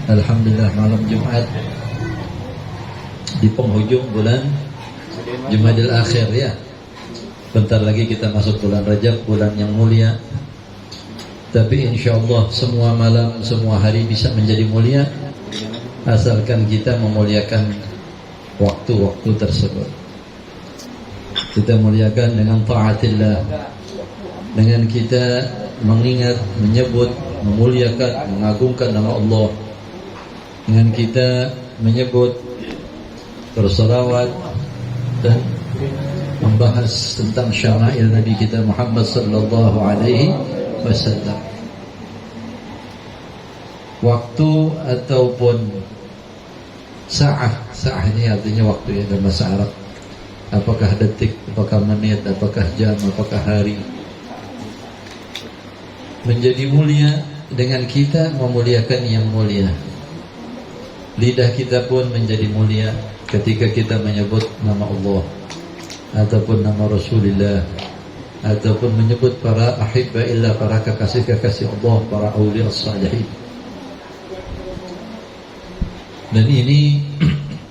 Alhamdulillah, malam Jumat di penghujung bulan Jumadil Akhir ya. Bentar lagi kita masuk bulan Rajab, bulan yang mulia. Tapi insyaallah semua malam, semua hari bisa menjadi mulia asalkan kita memuliakan waktu-waktu tersebut. Kita muliakan dengan taatillah, dengan kita mengingat, menyebut, memuliakan, mengagungkan nama Allah, dengan kita menyebut, bersalawat dan membahas tentang syama'il Nabi kita Muhammad sallallahu alaihi wasallam. Waktu ataupun sa'ah ini artinya waktu ya dalam bahasa Arab. Apakah detik, apakah menit, apakah jam, apakah hari, menjadi mulia dengan kita memuliakan yang mulia. Lidah kita pun menjadi mulia ketika kita menyebut nama Allah ataupun nama Rasulullah, ataupun menyebut para ahibbaillah, para kekasih-kekasih Allah, para awliya as-salihin. Dan ini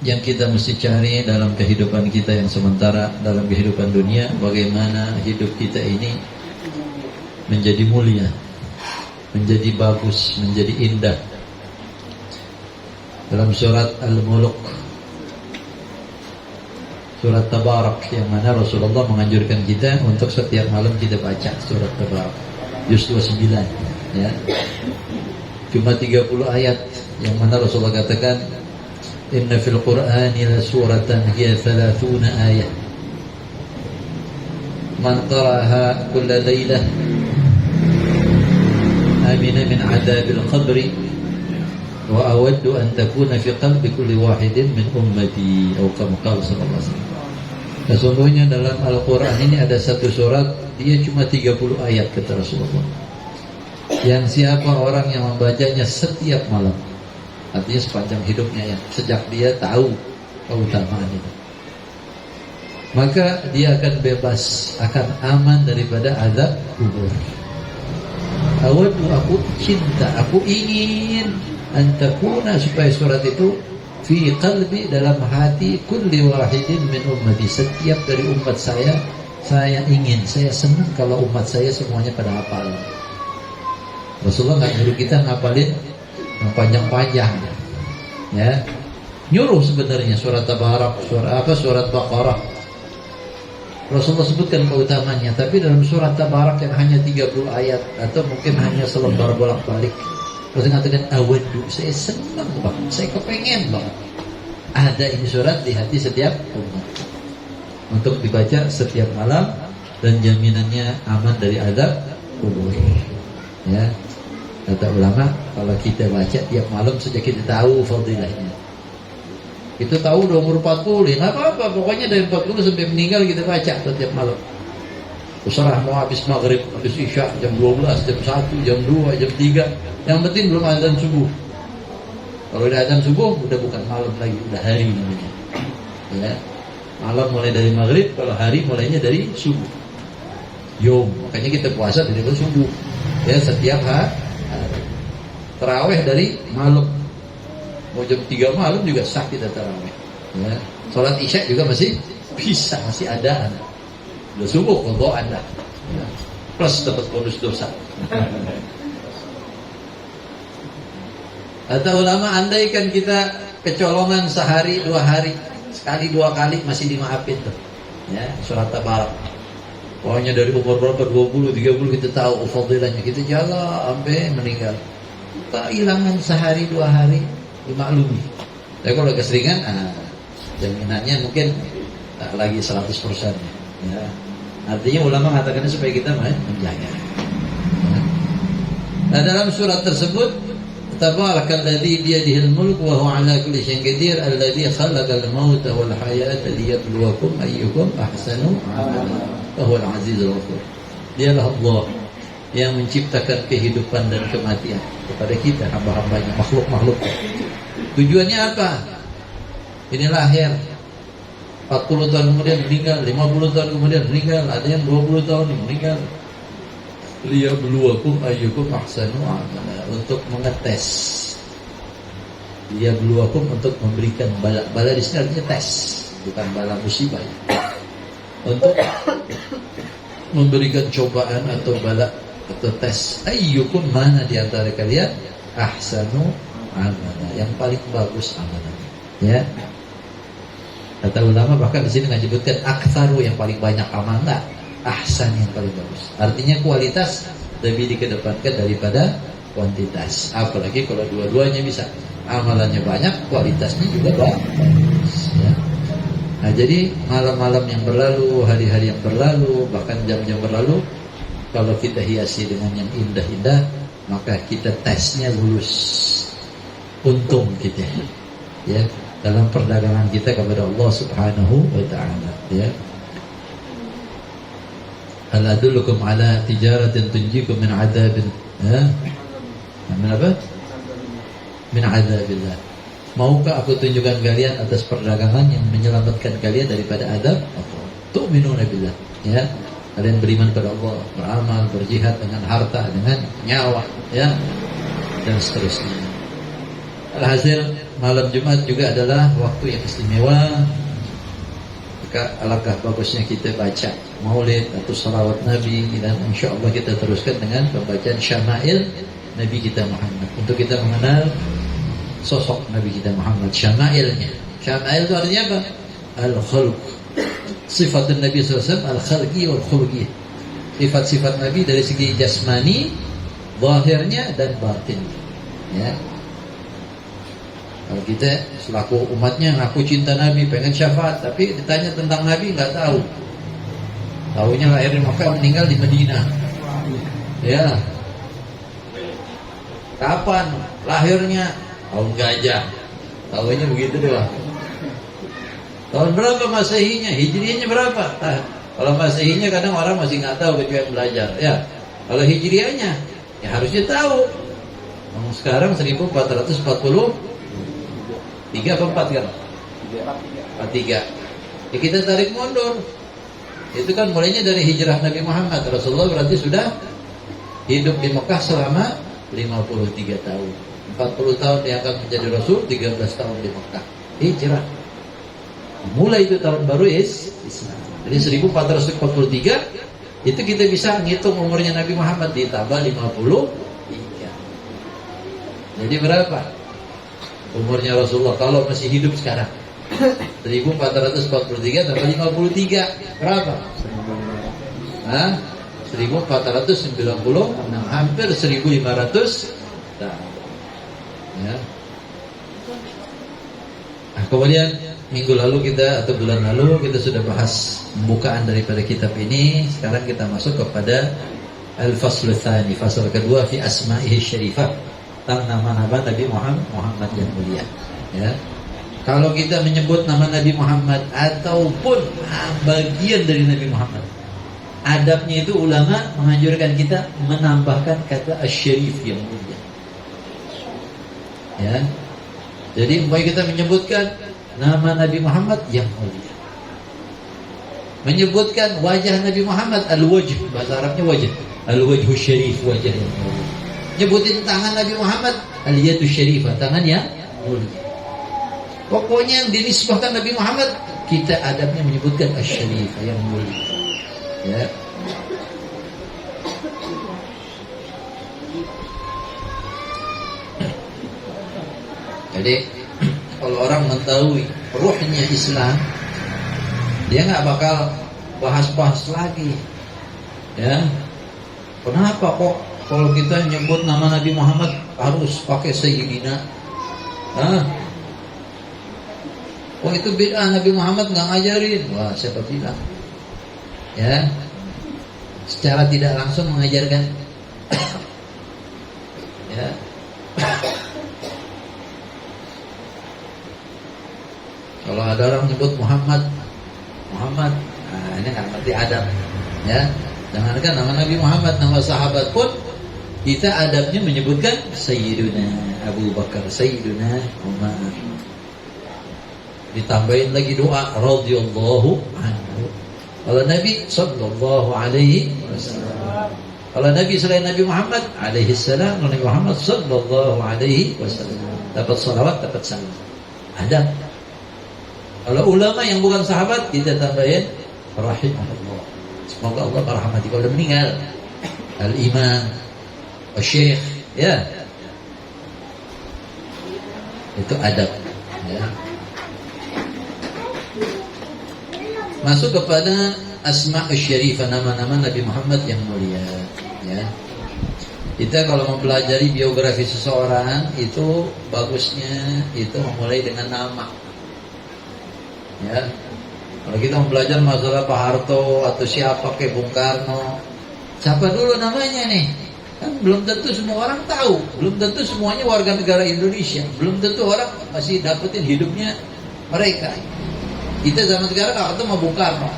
yang kita mesti cari dalam kehidupan kita yang sementara, dalam kehidupan dunia, bagaimana hidup kita ini menjadi mulia, menjadi bagus, menjadi indah. Dalam surat Al-Mulk, surat Tabarak, yang mana Rasulullah menganjurkan kita untuk setiap malam kita baca surat Tabarak, juz 29 ya. Cuma 30 ayat, yang mana Rasulullah katakan inna fil Qur'ani la suratan hiya 30 ayat man qara'aha kulla laylah amina min adabil qabri wa awaddu an takuna fi qalbi kulli wahidin min ummati atau kama qala sallallahu alaihi wasallam. Sesungguhnya dalam Al-Quran ini ada satu surat, dia cuma 30 ayat kata Rasulullah, yang siapa orang yang membacanya setiap malam, artinya sepanjang hidupnya ya, sejak dia tahu keutamaan itu, maka dia akan bebas, akan aman daripada azab kubur. Awadu, aku cinta, aku ingin antakuna, supaya surat itu fi qalbi, dalam hati, kulli wahidin min ummati, setiap dari umat saya ingin, saya senang kalau umat saya semuanya pada hafal. Rasulullah nggak nyuruh kita ngapalin yang panjang-panjang ya, nyuruh sebenarnya surat Tabarak, surat Baqarah. Rasulullah sebutkan keutamanya, tapi dalam surat Tabarak yang hanya 30 ayat atau mungkin hanya selembar bolak-balik, Rasulullah mengatakan awadu, saya senang banget, saya kepengen banget ada ini surat di hati setiap umat untuk dibaca setiap malam, dan jaminannya aman dari azab kubur ya. Kata ulama, kalau kita baca tiap malam sejak kita tahu fadilahnya, kita tahu udah umur 40, nggak apa-apa, pokoknya dari 40 sampai meninggal kita baca setiap malam. Terserah mau habis maghrib, habis isya, jam 12, jam 1, jam 2, jam 3, yang penting belum azan subuh. Kalau udah azan subuh, udah bukan malam lagi, udah hari namanya ya. Malam mulai dari maghrib, kalau hari mulainya dari subuh yom. Makanya kita puasa dari subuh ya, setiap hari. Tarawih dari malam, mau jam 3 malam juga sah kita tarawih ya. Sholat isya juga masih bisa, masih ada. Udah subuh kalau Anda ya. Plus dapat bonus dosa. Atau ulama andaikan kita kecolongan sehari 2 hari, sekali 2 kali masih dimaafin tuh ya, surat Tabarak. Pokoknya dari umur berapa, 20, 30 kita tahu fadilahnya, kita jalan sampai meninggal. Kehilangan sehari 2 hari dimaklumi. Tapi kalau keseringan, jaminannya mungkin tak lagi 100% ya. Artinya ulama mengatakannya supaya kita menjaga. Nah, dalam surat tersebut, Tabarakalladzi biyadihil mulk wa huwa ala kulli syai'in qadir alladzi khalaqal mauta wal hayata liyabluwakum ayyukum ahsanu amala wa huwal azizul ghafur. Dialah Allah yang menciptakan kehidupan dan kematian kepada kita, hamba-hambanya, makhluk-makhluk. Tujuannya apa? Ini lahir 40 tahun kemudian meninggal, 50 tahun kemudian meninggal, ada yang 20 tahun meninggal. Liyabluwakum ayyukum ahsanu amala, untuk mengetes liyabluwakum, untuk memberikan bala di sini artinya tes, bukan bala musibah ya. Untuk memberikan cobaan atau bala atau tes. Ayyukum, mana di antara kalian ahsanu amala, yang paling bagus amalannya. Ya. Kata ulama bahkan di sini menyebutkan aktsaru, yang paling banyak amal, enggak, ahsan yang paling bagus. Artinya kualitas lebih dikedepankan daripada kuantitas. Apalagi kalau dua-duanya bisa, amalannya banyak, kualitasnya juga bagus. Ya. Nah, jadi malam-malam yang berlalu, hari-hari yang berlalu, bahkan jam-jam berlalu, kalau kita hiasi dengan yang indah-indah, maka kita tesnya lulus. Untung kita, ya, dalam perdagangan kita kepada Allah Subhanahu wa taala, ya. Hal adullukum ala tijaratin tunjikum min adzabin, ya. Min apa? Min adzabillah. Maukah aku tunjukkan kalian atas perdagangan yang menyelamatkan kalian daripada adab Allah? Tu'minuna billah, ya. Kalian beriman kepada Allah, beramal, berjihad dengan harta, dengan nyawa, ya, dan seterusnya. Alhasil malam Jumat juga adalah waktu yang istimewa. Maka alangkah bagusnya kita baca maulid atau salawat Nabi, dan insya Allah kita teruskan dengan pembacaan syama'il Nabi kita Muhammad, untuk kita mengenal sosok Nabi kita Muhammad, syama'ilnya. Syama'il itu artinya apa? Al-khulq. Sifat Nabi SAW al-khalqi wal-khulqi. Sifat-sifat Nabi dari segi jasmani, zahirnya dan batin. Ya. Kalau kita selaku umatnya ngaku cinta Nabi, pengen syafaat, tapi ditanya tentang Nabi nggak tahu. Tahunya lahir di Makkah, meninggal di Madinah. Ya. Kapan lahirnya? Tahun gajah. Tahunya begitu doang. Tahun berapa Masehinya? Hijriahnya berapa? Kalau Masehinya kadang orang masih nggak tahu kecuali belajar. Ya. Kalau Hijriahnya, ya harusnya tahu. Sekarang 1440. 3 atau 4 kan? 3. Ya, kita tarik mundur. Itu kan mulainya dari hijrah Nabi Muhammad. Rasulullah berarti sudah hidup di Mekah selama 53 tahun. 40 tahun dia akan menjadi Rasul, 13 tahun di Mekah. Hijrah. Mulai itu tahun baru Islam. Jadi 1443 itu kita bisa ngitung umurnya Nabi Muhammad, ditambah 53. Jadi berapa umurnya Rasulullah kalau masih hidup sekarang? 1443 tambah 53 berapa? 1496, hampir 1500 tahun. Ya. Nah, kemudian minggu lalu kita atau bulan lalu kita sudah bahas pembukaan daripada kitab ini. Sekarang kita masuk kepada al-fasl tsani, fasal kedua fi asma'ihi syarifah, tentang nama-nama Nabi Muhammad yang mulia. Ya. Kalau kita menyebut nama Nabi Muhammad ataupun bagian dari Nabi Muhammad, adabnya itu ulama menganjurkan kita menambahkan kata asy-syarif yang mulia. Ya. Jadi umpamanya kita menyebutkan nama Nabi Muhammad yang mulia, menyebutkan wajah Nabi Muhammad, al-wajh, bahasa Arabnya wajah, al-wajhu syarif, wajah yang mulia. Nyebutin tangan Nabi Muhammad, al-yadu syarifah, tangan yang mulia. Pokoknya yang dinisbahkan Nabi Muhammad, kita adabnya menyebutkan asy-syarifah yang mulia. Ya. Jadi kalau orang mengetahui ruhnya Islam, dia nggak bakal bahas-bahas lagi. Ya, kenapa kok kalau kita nyebut nama Nabi Muhammad harus pakai Sayyidina? Oh itu bid'ah, Nabi Muhammad nggak ngajarin. Wah, siapa bilang? Ya, secara tidak langsung mengajarkan. Ya. Kalau ada orang nyebut Muhammad, nah, ini nggak ngerti adab, ya. Jangankan nama Nabi Muhammad, nama sahabat pun kita adabnya menyebutkan Sayyiduna Abu Bakar, Sayyiduna Umar. Ditambahin lagi doa radhiyallahu anhu. Kalau Nabi sallallahu alaihi wasallam. Kalau Nabi selain Nabi Muhammad alaihi salam, Nabi Muhammad sallallahu alaihi wasallam. dapat salawat, dapat salam. Adab. Kalau ulama yang bukan sahabat, kita tambahin rahimahullah. Semoga Allah merahmati. Kalau udah meninggal, al-imam, al-syekh, ya, itu adab. Ya. Masuk kepada asma' syarifah, nama-nama Nabi Muhammad yang mulia. Ya. Kita kalau mempelajari biografi seseorang itu bagusnya itu memulai dengan nama. Ya. Kalau kita mempelajari masalah Pak Harto atau siapa kayak Bung Karno, siapa dulu namanya nih? Kan belum tentu semua orang tahu, belum tentu semuanya warga negara Indonesia, belum tentu orang masih dapetin hidupnya mereka. Kita zaman sekarang nggak ketemu Bung Karno,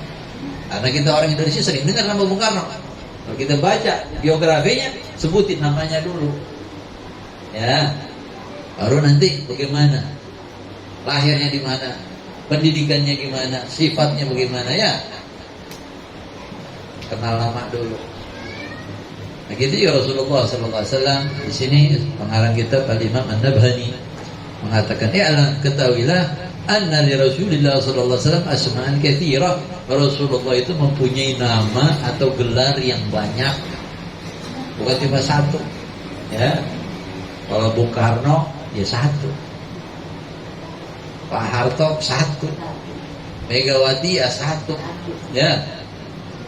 karena kita orang Indonesia sering dengar nama Bung Karno. Kalau kita baca biografinya, sebutin namanya dulu, ya. Baru nanti bagaimana, lahirnya di mana, pendidikannya gimana, sifatnya bagaimana, ya. Kenal nama dulu. Nah gitu ya Rasulullah SAW. Di sini pengarang kitab Al-Imam An-Nabhani mengatakan, ketahuilah anna li Rasulillah sallallahu alaihi wasallam asma'an katsirah. Rasulullah itu mempunyai nama atau gelar yang banyak, bukan cuma satu. Ya. Kalau Bung Karno ya satu, Pak Harto satu, Megawati ya satu. Ya.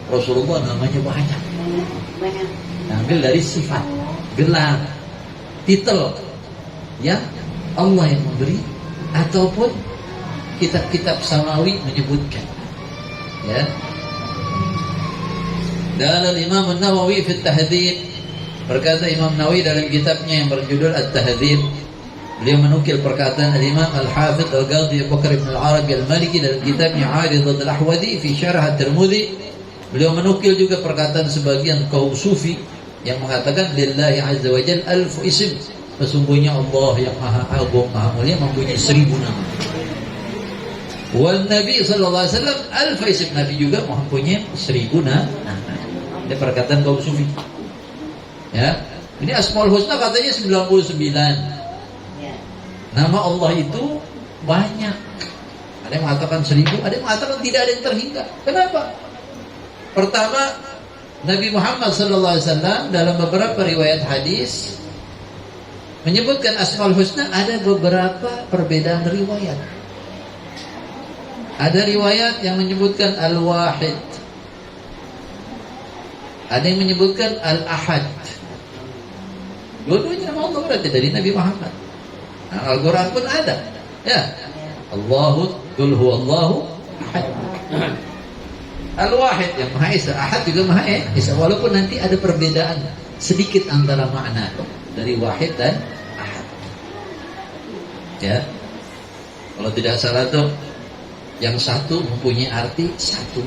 Rasulullah namanya banyak. Ambil dari sifat, gelar, titel yang Allah yang memberi ataupun kitab-kitab samawi menyebutkan. Ya. Dan Imam An-Nawawi fi At-Tahdhib, berkata Imam Nawawi dalam kitabnya yang berjudul At-Tahdhib, beliau menukil perkataan Imam Al-Hafidh Al-Qadhi Abu Bakar bin Al-Arabi Al-Maliki dalam kitabnya Aridat Al-Ahwadi fi Syarh At-Tirmidzi. Beliau menukil juga perkataan sebagian kaum sufi yang mengatakan lillahi azza wa jalla alfu ism, sesungguhnya Allah yang maha agung maha mulia mempunyai 1000 nama. Wal Nabi sallallahu alaihi wasallam alfa ism, Nabi juga mempunyai 1000 nama. Ini perkataan kaum sufi. Ya, ini Asmaul Husna katanya 99. Nama Allah itu banyak. Ada yang mengatakan 1000, ada yang mengatakan tidak ada yang terhingga. Kenapa? Pertama, Nabi Muhammad sallallahu alaihi wasallam dalam beberapa riwayat hadis menyebutkan Asmaul Husna, ada beberapa perbedaan riwayat. Ada riwayat yang menyebutkan Al-Wahid, ada yang menyebutkan Al-Ahad. Dua-duanya nama Allah berarti dari Nabi Muhammad. Nah, Al-Quran pun ada. Ya, Allahu Qul huwallahu ahad. Al-Wahid yang Maha Esa, Ahad juga Maha Esa. Walaupun nanti ada perbedaan sedikit antara makna dari Wahid dan Ahad. Ya, kalau tidak salah tuh yang satu mempunyai arti satu.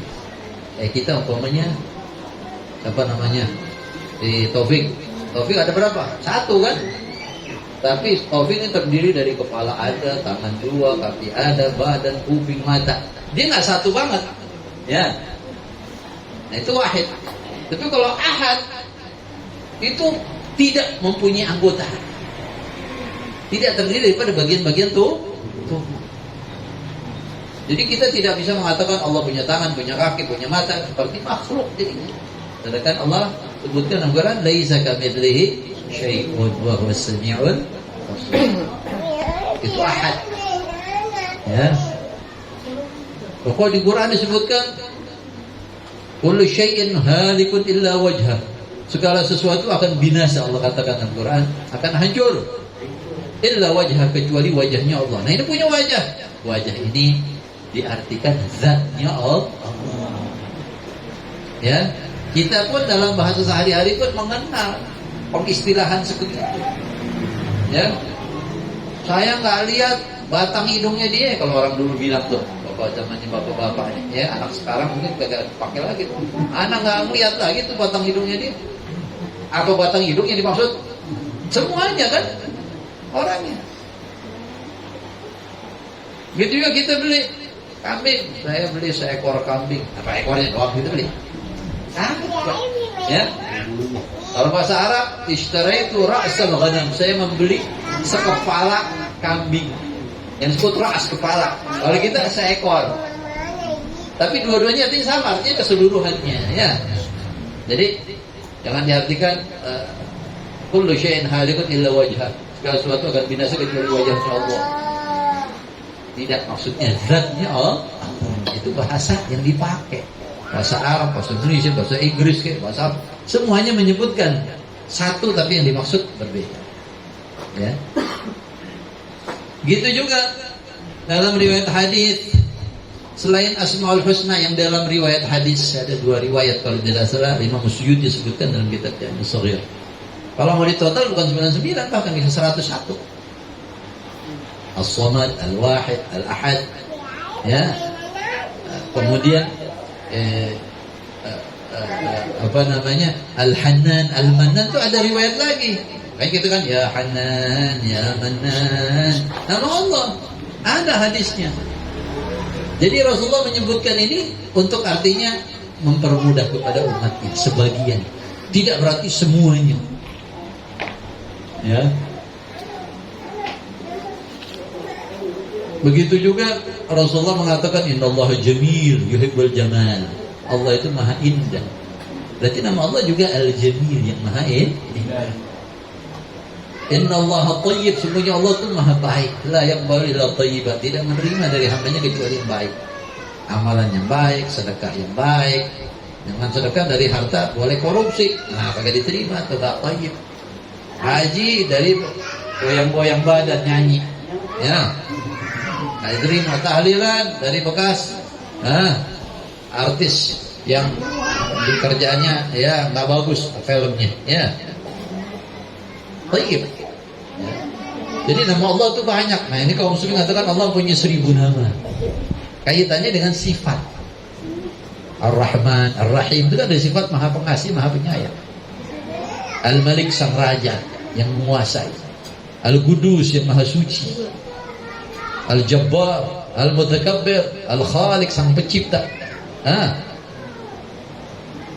Kita umpamanya apa namanya di Taufik ada berapa? Satu kan? Tapi Taufik ini terdiri dari kepala ada, tangan dua, kaki ada, badan, kuping, mata. Dia nggak satu banget, ya. Nah, itu Wahid. Tapi kalau Ahad itu tidak mempunyai anggota, tidak terdiri daripada bagian-bagian tubuh. Jadi kita tidak bisa mengatakan Allah punya tangan, punya kaki, punya mata seperti makhluk jadinya. Sedangkan Allah sebutkan dalam Quran laisa kamitslihi syai'un wa huwas samiul basir. Itu Ahad. Ya. Pokoknya di Quran disebutkan kullu syai'in halikun illa wajhah. Segala sesuatu akan binasa, Allah katakan dalam Quran, akan hancur. Illa wajhah, kecuali wajahnya Allah. Nah, ini punya wajah. Wajah ini diartikan zatnya Allah. Ya, kita pun dalam bahasa sehari-hari pun mengenal pengistilahan seperti itu. Ya, saya nggak lihat batang hidungnya dia, kalau orang dulu bilang tuh, bapak zamannya bapak-bapaknya, ya anak sekarang mungkin kagak pakai lagi tuh. Anak nggak melihat lagi tuh batang hidungnya dia. Apa batang hidungnya dimaksud? Semuanya kan orangnya. Gitu juga kita beli kambing, saya beli seekor kambing, apa ekornya doang gitu beli. Ya. Kalau bahasa Arab, ishtaraitu ra'sal ghanam, saya membeli sekepala kambing. Yang disebut ras, kepala. Kalau kita seekor. Tapi dua-duanya artinya sama, artinya keseluruhannya. Ya. Jadi jangan diartikan kullu syai'in halikun illa wajhah. Segala sesuatu akan binasa kecuali wajah Allah. Tidak, maksudnya zatnya Allah. Itu bahasa yang dipakai. Bahasa Arab, bahasa Indonesia, bahasa Inggris, bahasa apa. Semuanya menyebutkan satu tapi yang dimaksud berbeda. Ya. Gitu juga dalam riwayat hadis, selain Asmaul Husna yang dalam riwayat hadis ada 2 riwayat kalau tidak salah, Imam Suyuti disebutkan dalam kitab Jami' Shaghir. Kalau mau ditotal bukan 99 bahkan bisa 101. As-Samad, Al-Wahid, Al-Ahad. Ya. Kemudian Al-Hannan, Al-Mannan itu ada riwayat lagi. Kayak gitu kan, ya Hanan, ya Manan. Nama Allah ada hadisnya. Jadi Rasulullah menyebutkan ini untuk artinya mempermudah kepada umatnya sebagian. Tidak berarti semuanya. Ya. Begitu juga Rasulullah mengatakan innallaha jamil yuhibbul jamal. Allah itu maha indah. Berarti nama Allah juga Al-Jamil yang maha indah. Innallaha thayyib, semuanya Allah itu maha baik. La yaqbalu illa thayyiban, tidak menerima dari hambanya kecuali yang baik. Amalan yang baik, sedekah yang baik. Jangan sedekah dari harta boleh korupsi. Nah, kagak diterima atau enggak thayyib. Haji dari goyang-goyang badan nyanyi. Ya. Nah, diterima. Tahlilan dari bekas artis yang kerjaannya ya enggak bagus filmnya, ya. Baik. Ya. Jadi nama Allah itu banyak. Nah, ini kaum muslimin mengatakan Allah punya 1000 nama. Kaitannya dengan sifat. Ar-Rahman, Ar-Rahim itu ada sifat maha pengasih, maha penyayang. Al-Malik sang raja yang menguasai. Al-Qudus yang maha suci. Al-Jabbar, Al-Mutakabbir, Al-Khaliq sang pencipta.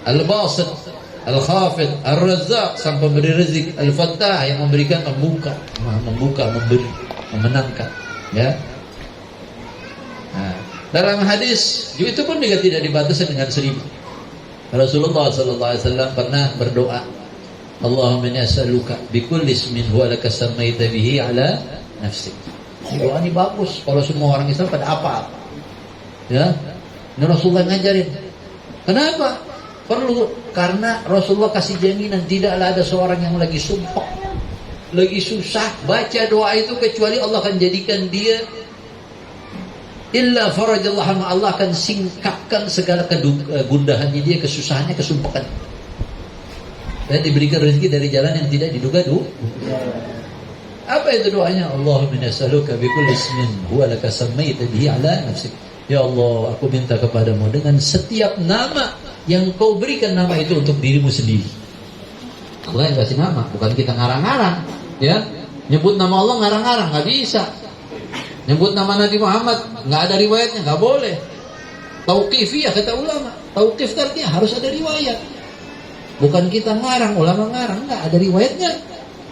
Al-Basit, Al-Khafid, Al-Razzaq sang pemberi rezeki, Al-Fattah yang memberikan, membuka, memberi, memenangkan. Ya. Nah, dalam hadis itu pun juga tidak dibatasi dengan 1000. Rasulullah SAW pernah berdoa, Allahumma inni as'aluka bikulli ismin huwa laka sammaita bihi ala nafsik. Doa ini bagus kalau semua orang Islam pada apa? Ya. Ini Rasulullah ngajarin. Kenapa? Perlu, karena Rasulullah kasih jaminan tidaklah ada seorang yang lagi sumpah, lagi susah baca doa itu kecuali Allah akan jadikan dia illa farajallahu, Allah akan singkapkan segala kegundahannya dia, kesusahannya, kesumpahan, dan diberikan rezeki dari jalan yang tidak diduga-duga. Apa itu doanya? Allahumma inni as'aluka bikulli ismin huwa laka sammaita bihi ala nafsik. Ya Allah, aku minta kepadamu dengan setiap nama yang kau berikan nama itu untuk dirimu sendiri. Allah yang kasih nama, bukan kita ngarang-ngarang. Ya, nyebut nama Allah ngarang-ngarang, nggak bisa. Nyebut nama Nabi Muhammad nggak ada riwayatnya, nggak boleh. Tauqifiyah kata ulama. Tauqif artinya harus ada riwayat. Bukan kita ngarang, ulama ngarang, nggak ada riwayatnya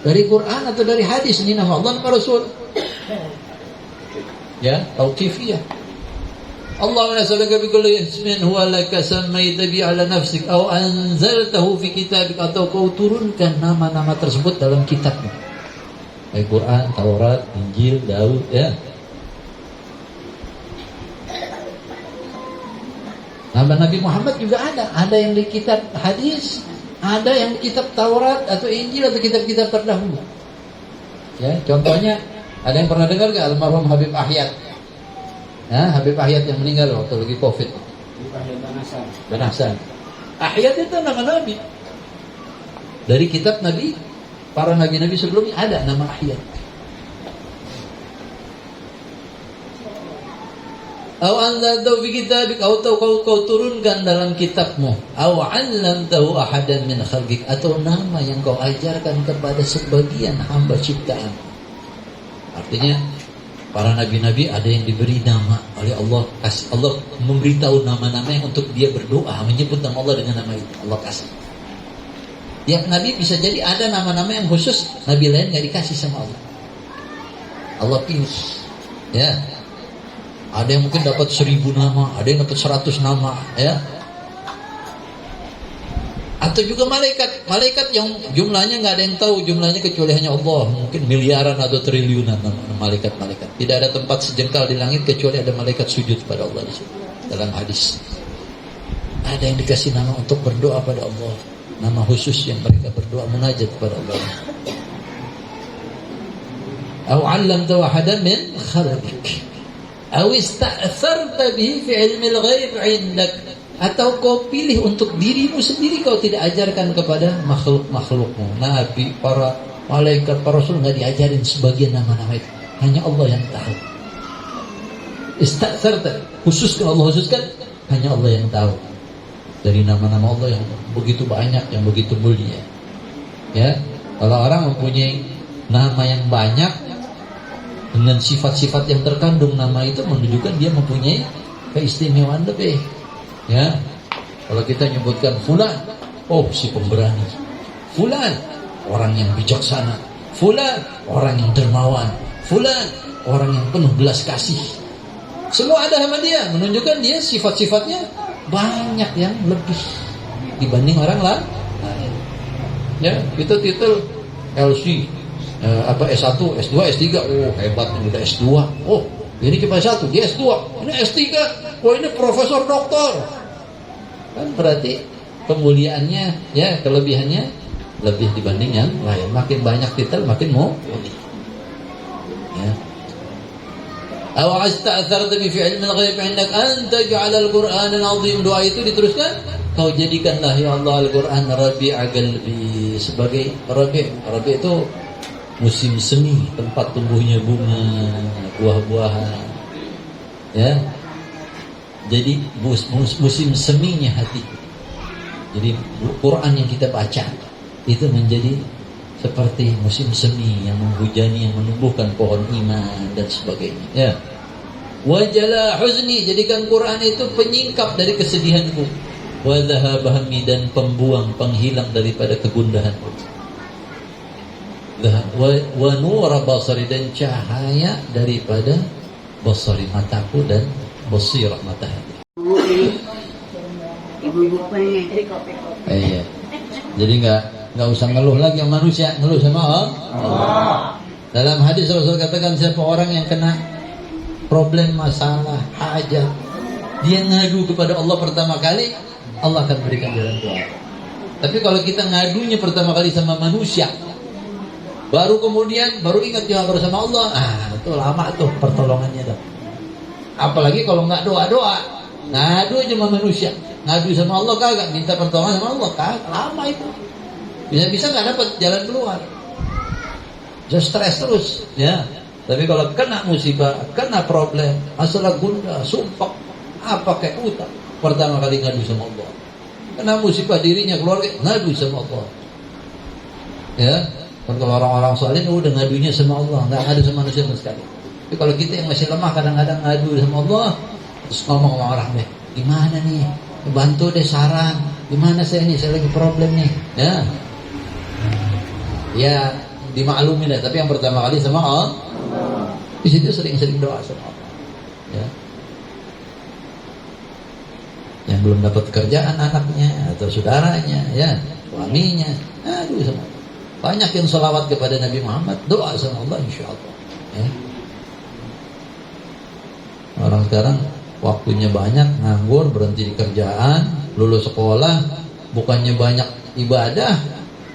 dari Quran atau dari hadis. Ini nama Allah, nama Rasul. Ya, tauqifiyah. Allahumma nas'aluka bi kulli ismin huwa laka sammaita bi ala nafsik aw anzaltahu fi kitabik, atau kau turunkan nama-nama tersebut dalam kitabmu. Al-Quran, Taurat, Injil, Daud, ya. Nama Nabi Muhammad juga ada yang di kitab hadis, ada yang di kitab Taurat atau Injil atau kitab-kitab terdahulu. Ya, contohnya ada yang pernah dengar enggak almarhum Habib Ahyad? Ya, Habib Ahyad yang meninggal waktu lagi Covid. Ahyad bin Hasan. Ahyad itu nama Nabi. Dari kitab Nabi, para nabi-nabi sebelumnya ada nama Ahyad. Aw anzaltahu fi kitabik, atau kau turunkan dalam kitabmu. Aw 'allamtahu ahadan min khalqik, atau nama yang kau ajarkan kepada sebagian hamba ciptaan. Artinya para nabi-nabi ada yang diberi nama oleh Allah. Allah memberitahu nama-nama yang untuk dia berdoa, menyebut nama Allah dengan nama itu. Allah kasih. Tiap nabi bisa jadi ada nama-nama yang khusus nabi lain nggak dikasih sama Allah. Allah pilih. Ya. Ada yang mungkin dapat 1000 nama, ada yang dapat 100 nama, ya. Atau juga malaikat yang jumlahnya nggak ada yang tahu jumlahnya kecuali hanya Allah, mungkin miliaran atau triliunan malaikat-malaikat. Tidak ada tempat sejengkal di langit kecuali ada malaikat sujud pada Allah di situ. Dalam hadis ada yang dikasih nama untuk berdoa pada Allah, nama khusus yang mereka berdoa munajat kepada Allah. Atau 'allamta wahadan min khalqik, atau ista'tharta bihi fi 'ilmil ghaib 'indak, atau kau pilih untuk dirimu sendiri, kau tidak ajarkan kepada makhluk-makhlukmu. Nabi, para malaikat, para rasul nggak diajarin sebagian nama-nama itu, hanya Allah yang tahu. Ista'tharta, khususkan Allah, khususkan hanya Allah yang tahu dari nama-nama Allah yang begitu banyak, yang begitu mulia. Ya, kalau orang mempunyai nama yang banyak dengan sifat-sifat yang terkandung nama itu, menunjukkan dia mempunyai keistimewaan lebih. Ya, kalau kita nyebutkan fulan, oh si pemberani, fulan orang yang bijaksana, fulan orang yang dermawan, fulan orang yang penuh belas kasih. Semua ada sama dia, menunjukkan dia sifat-sifatnya banyak yang lebih dibanding orang lain. Ya, kita titel LC, S1, S2, S3, oh hebat ini udah S2, oh ini cuma S1, dia S2, ini S3, oh ini profesor doktor. Kan berarti kemuliaannya, ya kelebihannya lebih dibanding yang lain. Makin banyak titel makin mulia. Ya. Aw asta'tharta bi fi'il al-ghaib 'indak an taj'al al-Qur'an al-'azim. Doa itu diteruskan, kau jadikanlah ya Allah Al-Qur'an rabi'a qalbi, sebagai rabi' itu musim semi, tempat tumbuhnya bunga, buah-buahan. Ya. Jadi musim seminya hati. Jadi Quran yang kita baca itu menjadi seperti musim semi yang menghujani, yang menumbuhkan pohon iman dan sebagainya. Ya. Wajala huzni, jadikan Quran itu penyingkap dari kesedihanku. Wa dhahaba hammi, dan pembuang, penghilang daripada kegundahanku. Wa nura basari, dan cahaya daripada basari, mataku, dan basirah, mata hati. Ibu-ibu pengen. Iya. Jadi nggak usah ngeluh lagi sama manusia, ngeluh sama Allah. Dalam hadis Rasul katakan, siapa orang yang kena problem, masalah, hajat, dia ngadu kepada Allah pertama kali, Allah akan berikan jalan keluar. Tapi kalau kita ngadunya pertama kali sama manusia, baru kemudian ingat jawab bersama Allah, itu lama tuh pertolongannya tuh. Apalagi kalau nggak doa-doa, ngadu aja sama manusia, ngadu sama Allah kagak, minta pertolongan sama Allah kagak, lama itu. Bisa-bisa nggak dapat jalan keluar, just stress terus, ya. Tapi kalau kena musibah, kena problem, masalah gundah, sumpah, apa kayak utang, pertama kali ngadu sama Allah. Kena musibah dirinya, keluarga, ngadu sama Allah. Ya, kan kalau orang-orang saleh udah ngadunya sama Allah, nggak ngadu sama manusia sama sekali. Tapi kalau kita yang masih lemah, kadang-kadang ngadu sama Allah, terus ngomong sama orang deh, gimana nih, bantu deh saran, gimana saya lagi problem nih, ya dimaklumin deh. Tapi yang pertama kali sama Allah, di situ sering-sering doa sama Allah, ya. Yang belum dapat kerjaan anaknya atau saudaranya, ya suaminya, aduh sama Allah. Banyak yang sholawat kepada Nabi Muhammad, doa sama Allah, insya Allah, ya. Orang sekarang waktunya banyak, nganggur, berhenti di kerjaan, lulus sekolah, bukannya banyak ibadah,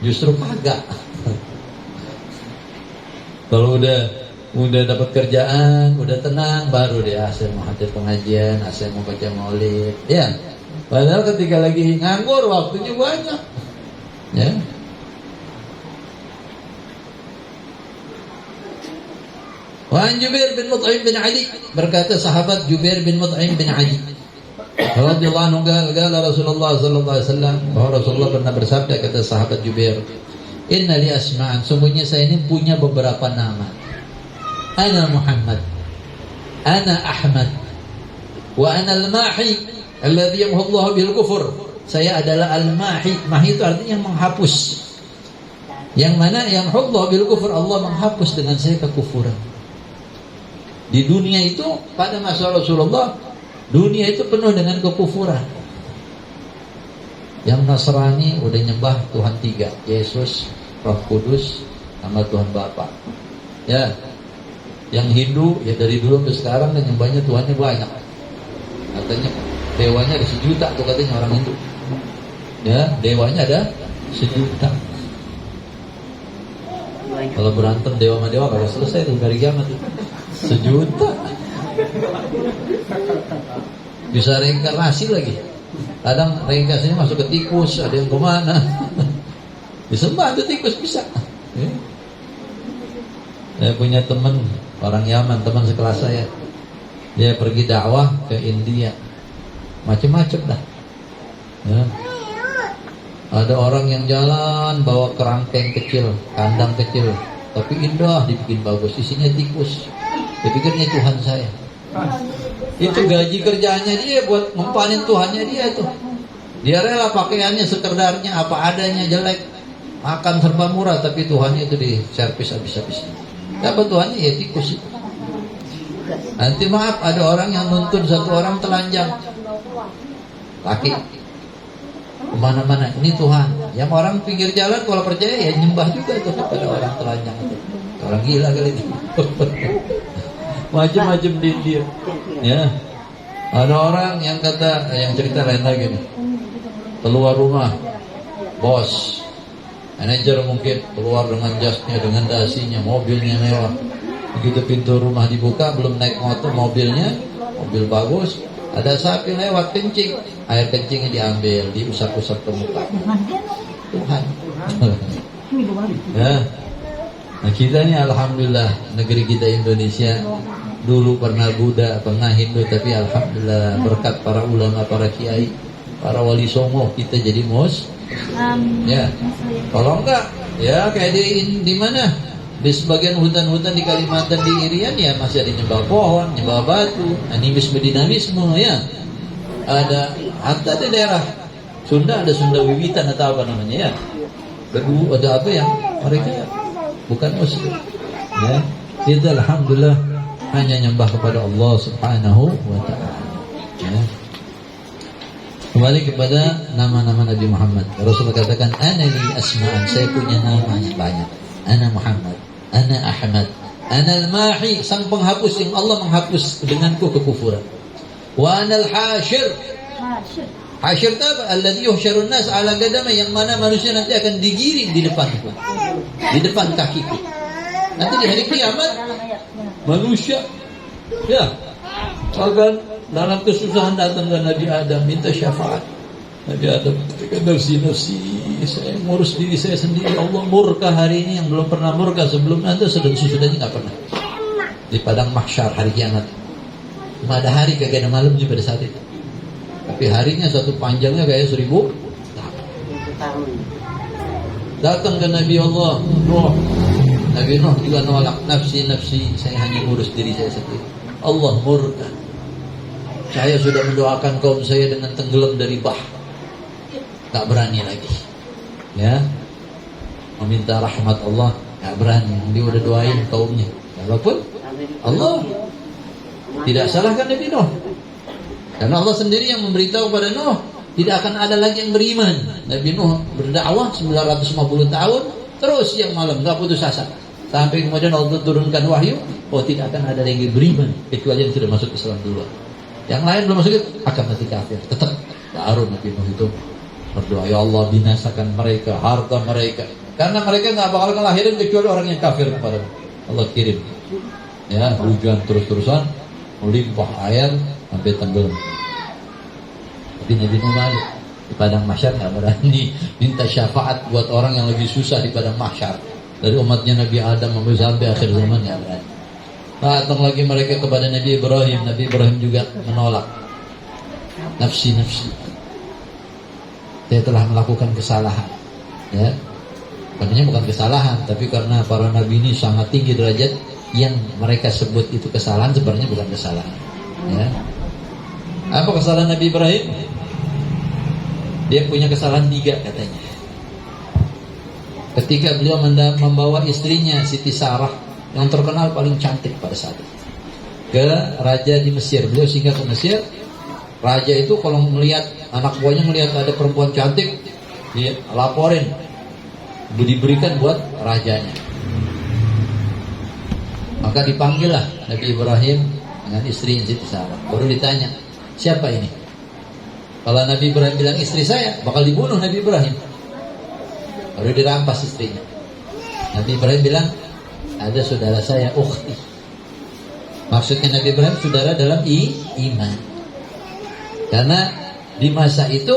justru kagak. Kalau udah dapat kerjaan, udah tenang, baru deh saya mau hadir pengajian, saya mau baca maulid, ya. Padahal ketika lagi nganggur, waktunya banyak, ya. Wan Jubair bin Mut'im bin Ali, berkata sahabat Jubair bin Mut'im bin Ali radhiyallahu anhu, qala Rasulullah sallallahu alaihi wasallam, bahwa Rasulullah pernah bersabda, kata sahabat Jubair, inna li asma'an, sungguhnya saya ini punya beberapa nama. Ana Muhammad, ana Ahmad, wa ana al-mahi alladhi yamhu Allah bil kufur. Saya adalah al-mahi. Mahi itu artinya menghapus. Yang mana yamhu Allah bil kufur, Allah menghapus dengan saya kekufuran. Di dunia itu pada masa Rasulullah, dunia itu penuh dengan kekufuran. Yang Nasrani udah nyembah Tuhan 3, Yesus, Roh Kudus, sama Tuhan Bapa. Ya, yang Hindu ya dari dulu sampai sekarang dan nyembahnya Tuhannya banyak. Katanya dewanya ada 1 juta tuh katanya orang Hindu. Ya, dewanya ada 1 juta. Kalau berantem dewa sama dewa kalau selesai tuh dari kiamat tuh 1 juta. Bisa reinkarnasi lagi. Kadang reinkarnasinya masuk ke tikus, ada yang kemana. Disembah tuh tikus bisa. Ya. Saya punya teman orang Yaman, teman sekelas saya. Dia pergi dakwah ke India, macam-macam dah. Ya. Ada orang yang jalan bawa kerangkeng kecil, kandang kecil, tapi indah, dibikin bagus, isinya tikus. Dia pikirnya Tuhan saya. Itu gaji kerjanya dia buat ngempanin Tuhannya dia itu. Dia rela pakaiannya sekedarnya, apa adanya, jelek, makan serba murah, tapi Tuhannya itu diservis habis-habisnya. Dapat Tuhannya ya tikus. Nanti maaf ada orang yang nuntun satu orang telanjang, laki, kemana-mana, ini Tuhan. Yang orang pinggir jalan kalau percaya ya nyembah juga tuh kepada orang telanjang itu. Orang gila kali itu. Macam-macam dia. Ya. Ada orang yang yang cerita lain lagi nih. Keluar rumah, bos, manajer mungkin keluar dengan jasnya, dengan dasinya, mobilnya mewah. Begitu pintu rumah dibuka, belum naik mobilnya, mobil bagus, ada sapi lewat kencing, air kencingnya diambil, diusap-usap ke muka. Tuhan. Ya. Nah kita ini alhamdulillah negeri kita Indonesia dulu pernah Buddha, pernah Hindu, tapi alhamdulillah berkat para ulama, para kiai, para wali songo kita jadi ya. Kalau enggak, ya kayak di mana? Di sebagian hutan-hutan di Kalimantan, di Irian ya masih ada nyembah pohon, nyembah batu, animisme dinamisme ya. Ada di daerah Sunda ada Sunda Wiwitan atau apa namanya ya. Kedua ada apa yang mereka bukan Muslim. Ya, kita alhamdulillah hanya nyembah kepada Allah Subhanahu wa taala. Ya. Kembali kepada nama-nama Nabi Muhammad. Rasulullah katakan, "Ana li asma'an." Saya punya nama yang banyak. Ana Muhammad, Ana Ahmad, Ana al-Mahi, sang penghapus yang Allah menghapus denganku kekufuran. Wa Ana al-Hashir. Hashir itu apa? Alladhi yuhsyarun nas ala qadama, yang mana manusia nanti akan digiring di depanku, di depan kakiku. Nanti di hari kiamat manusia ya akan dalam kesusahan datang ke Nabi Adam minta syafaat. Nabi Adam katakan, nafsi, saya ngurus diri saya sendiri. Allah murka hari ini yang belum pernah murka sebelum Anda, sedang sesudahnya nggak pernah. Di padang mahsyar hari kiamat, cuma ada hari kagak ada malamnya pada saat itu. Tapi harinya satu panjangnya kayak 1000 tahun. Datang ke Nabi Allah Nuh. Nabi Nuh juga nolak, nafsi, saya hanya ngurus diri saya sendiri. Allah murka. Saya sudah mendoakan kaum saya dengan tenggelam dari bah, tak berani lagi. Ya, meminta rahmat Allah, tak berani. Dia udah doain kaumnya. Walaupun Allah tidak salahkan Nabi Nuh, karena Allah sendiri yang memberitahu kepada Nuh tidak akan ada lagi yang beriman. Nabi Nuh berdakwah 950 tahun terus siang malam, nggak putus asa. Sampai kemudian Allah turunkan wahyu, oh tidak akan ada lagi beriman kecuali yang sudah masuk Islam dulu. Yang lain belum masuk akan mati kafir. Tetap baru Nabi Nuh itu berdoa, ya Allah binasakan mereka, harta mereka, karena mereka nggak bakal ngelahirin kecuali orang yang kafir kepada Allah. Kirim ya hujan terus-terusan, melimpah air sampai tenggelam. Tapi Nabi Nuh malu di padang mahsyar, nggak berani minta syafaat buat orang yang lagi susah di padang mahsyar. Dari umatnya Nabi Adam sampai akhir zaman nggak berani. Datang lagi mereka kepada Nabi Ibrahim. Nabi Ibrahim juga menolak. Nafsi, saya telah melakukan kesalahan. Ya, sebenarnya bukan kesalahan, tapi karena para nabi ini sangat tinggi derajat, yang mereka sebut itu kesalahan sebenarnya bukan kesalahan. Ya. Apa kesalahan Nabi Ibrahim? Dia punya kesalahan 3 katanya. Ketika beliau membawa istrinya Siti Sarah yang terkenal paling cantik pada saat itu, ke raja di Mesir. Beliau singgah ke Mesir. Raja itu kalau melihat anak buahnya melihat ada perempuan cantik, dia laporin, diberikan buat rajanya. Maka dipanggillah Nabi Ibrahim dengan istri Siti Sarah. Baru ditanya, siapa ini? Kalau Nabi Ibrahim bilang istri saya, bakal dibunuh Nabi Ibrahim. Baru dirampas istrinya. Nabi Ibrahim bilang, ada saudara saya, ukhti. Maksudnya Nabi Ibrahim saudara dalam iman. Karena di masa itu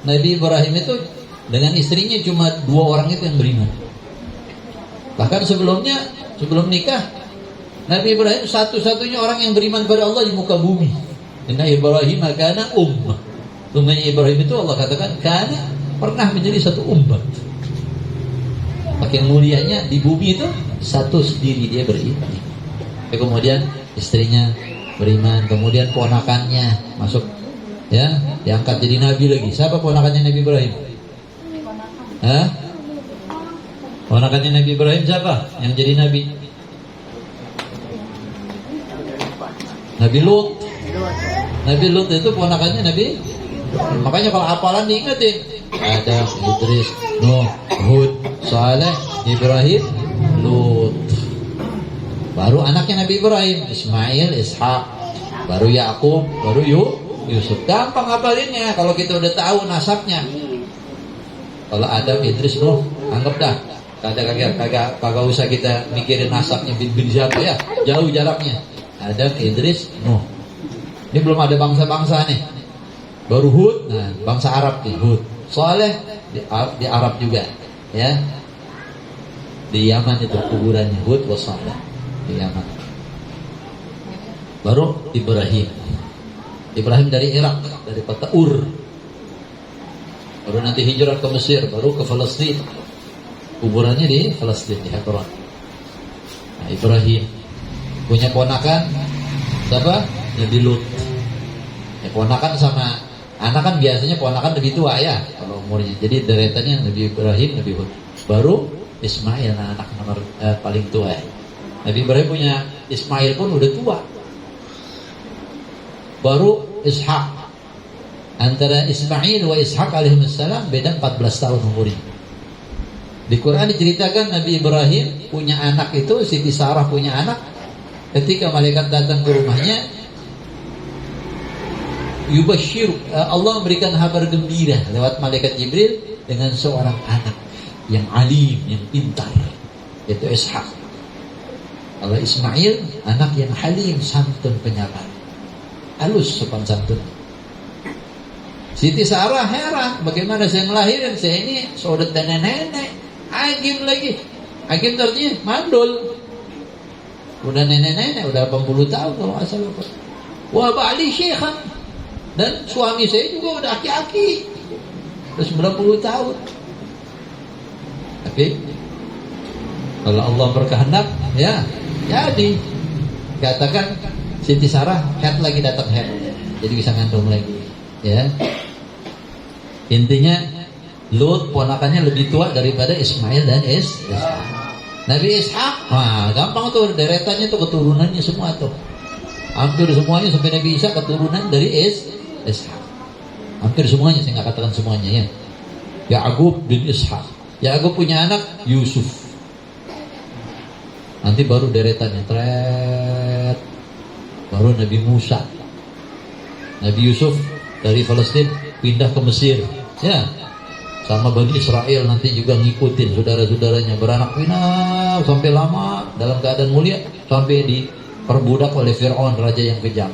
Nabi Ibrahim itu dengan istrinya cuma 2 orang itu yang beriman. Bahkan sebelumnya, sebelum nikah, Nabi Ibrahim satu-satunya orang yang beriman pada Allah di muka bumi. Inna Ibrahim kana ummah. Sungguhnya Ibrahim itu Allah katakan kana, pernah menjadi satu umat. Makin mulianya di bumi itu satu sendiri dia beriman. Kemudian istrinya beriman, kemudian ponakannya masuk, ya, diangkat jadi nabi lagi. Siapa ponakannya Nabi Ibrahim? Hah? Ponakannya Nabi Ibrahim siapa yang jadi nabi? Nabi Lut. Nabi Lut itu ponakannya Nabi. Makanya kalau hafalan diingetin. Ada Idris, Nuh, Hud, Saleh, Ibrahim, Lut. Baru anaknya Nabi Ibrahim, Ismail, Ishak, baru Yakub, baru Yusuf. Gampang hafalinnya kalau kita udah tahu nasabnya. Kalau Adam, Idris, Nuh, anggap dah. Kagak usah kita mikirin nasabnya bin siapa ya. Jauh jaraknya. Adam, Idris, Nuh. Ini belum ada bangsa-bangsa nih. Baru Hud, nah bangsa Arab nih, Hud. Saleh di Arab juga, ya. Di Yaman itu kuburannya Hud wa Saleh di Yaman. Baru Ibrahim. Ibrahim dari Irak, dari kota Ur. Baru nanti hijrah ke Mesir, baru ke Palestina. Kuburannya di Palestina, di Hebron. Nah, Ibrahim punya ponakan siapa? Nabi Lut. Ya, ponakan sama anak kan biasanya ponakan lebih tua ya kalau umurnya. Jadi deretannya Nabi Ibrahim, Nabi Hud. Baru Ismail, anak nomor paling tua ya. Nabi Ibrahim punya Ismail pun udah tua. Baru Ishak. Antara Ismail wa Ishak alaihissalam beda 14 tahun umurnya. Di Quran diceritakan Nabi Ibrahim punya anak itu, Siti Sarah punya anak. Ketika malaikat datang ke rumahnya, yubashir, Allah memberikan kabar gembira lewat malaikat Jibril dengan seorang anak yang alim, yang pintar, yaitu Ishak. Kalau Ismail, anak yang halim, santun, penyabar, halus, sopan santun. Siti Sarah heran, bagaimana saya ngelahirin, saya ini saudara dan nenek, agim lagi. Agim artinya mandul. Udah nenek-nenek, udah 80 tahun kalau nggak salah. Wah, ba'li syekhan. Dan suami saya juga udah aki-aki, udah 90 tahun. Tapi kalau Allah berkehendak, ya jadi. Katakan Siti Sarah head lagi, datang head, jadi bisa ngandung lagi, ya. Intinya Lut ponakannya lebih tua daripada Ismail dan Ishak. Nabi Ishak, wah gampang tuh deretannya tuh, keturunannya semua tuh. Hampir semuanya sampai Nabi Isa keturunan dari Ishak. Hampir semuanya, saya nggak katakan semuanya ya. Ya'qub bin Ishak. Ya'qub punya anak Yusuf. Nanti baru deretannya tret. Baru Nabi Musa. Nabi Yusuf dari Palestina pindah ke Mesir. Ya, sama Bani Israel nanti juga ngikutin saudara-saudaranya, beranak pinak sampai lama dalam keadaan mulia, sampai diperbudak oleh Fir'aun, raja yang kejam.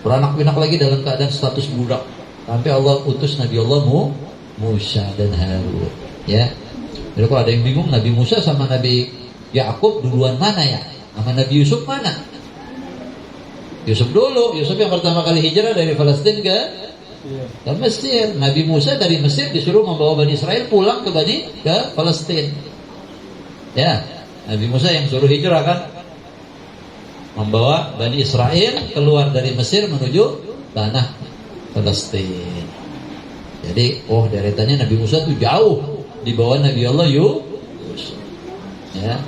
Beranak pinak lagi dalam keadaan status budak, sampai Allah utus Nabi Allah Musa dan Harun. Ya, jadi kalau ada yang bingung, Nabi Musa sama Nabi Yakub duluan mana ya? Sama Nabi Yusuf mana? Yusuf dulu. Yusuf yang pertama kali hijrah dari Palestina ke Mesir. Nabi Musa dari Mesir disuruh membawa Bani Israel pulang ke Palestina. Ya, Nabi Musa yang suruh hijrah kan, membawa Bani Israel keluar dari Mesir menuju tanah Palestina. Jadi, deretannya Nabi Musa tuh jauh di bawah Nabi Allah Yusuf. Ya,